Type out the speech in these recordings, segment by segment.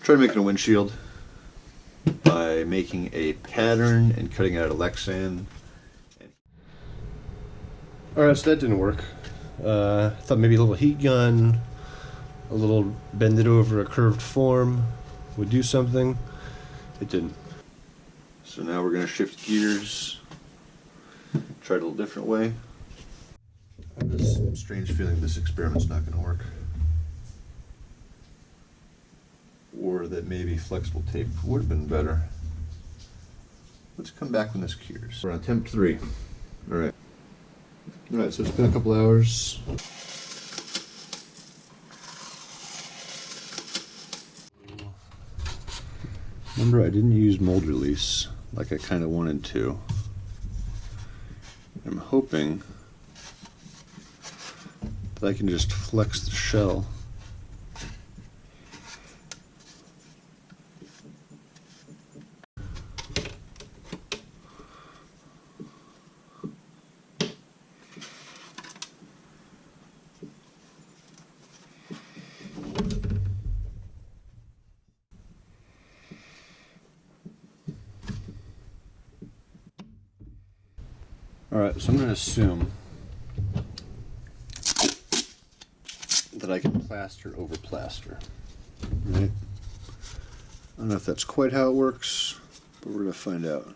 Tried making a windshield by making a pattern and cutting out a Lexan. Alright, so that didn't work. I thought maybe a little heat gun, a little bend it over a curved form would do something. It didn't. So now we're going to shift gears, try it a little different way. I have this strange feeling this experiment's not going to work. Or that maybe flexible tape would have been better. Let's come back when this cures. We're on temp 3. Alright. Alright, so it's been a couple hours. Remember, I didn't use mold release like I kind of wanted to. I'm hoping that I can just flex the shell. Alright, so I'm going to assume that I can plaster over plaster. Right? I don't know if that's quite how it works, but we're going to find out.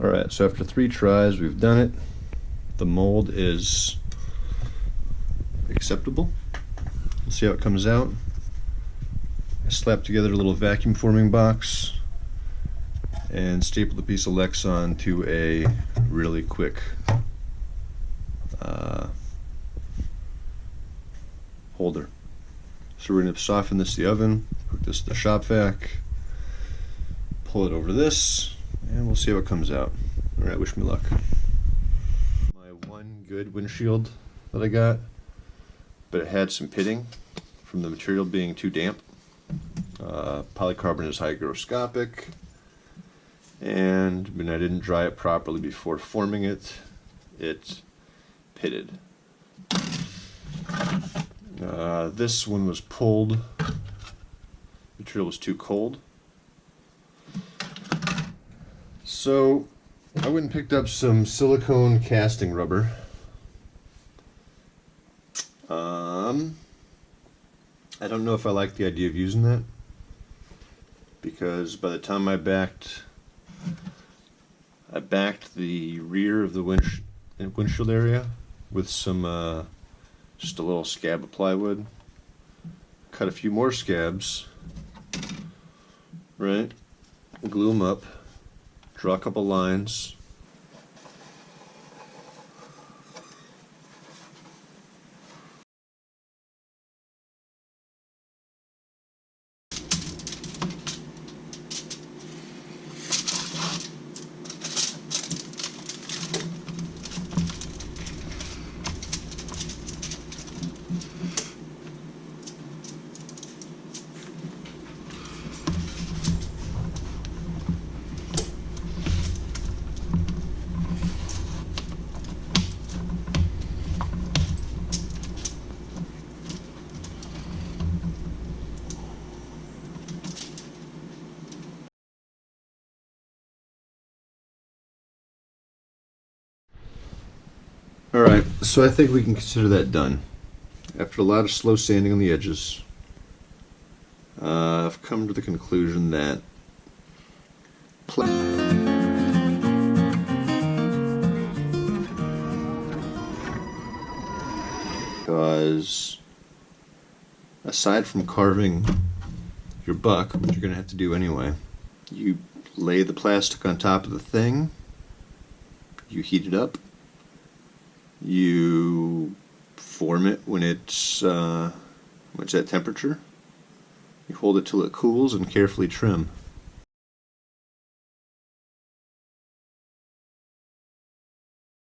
Alright, so after 3 tries, we've done it. The mold is acceptable. We'll see how it comes out. I slapped together a little vacuum forming box and stapled a piece of Lex on to a really quick holder. So we're going to soften this in the oven, hook this to the shop vac, pull it over this, and we'll see how it comes out. Alright, wish me luck. My one good windshield that I got, but it had some pitting from the material being too damp. Polycarbonate is hygroscopic, and when I didn't dry it properly before forming it, it pitted. This one was pulled. The material was too cold. So I went and picked up some silicone casting rubber. I don't know if I like the idea of using that, because by the time I backed the rear of the windshield area with some just a little scab of plywood, cut a few more scabs, right, glue them up, draw a couple lines, Alright, so I think we can consider that done. After a lot of slow sanding on the edges, I've come to the conclusion that because aside from carving your buck, which you're going to have to do anyway, you lay the plastic on top of the thing, you heat it up, You form it when it's at temperature. You hold it till it cools and carefully trim.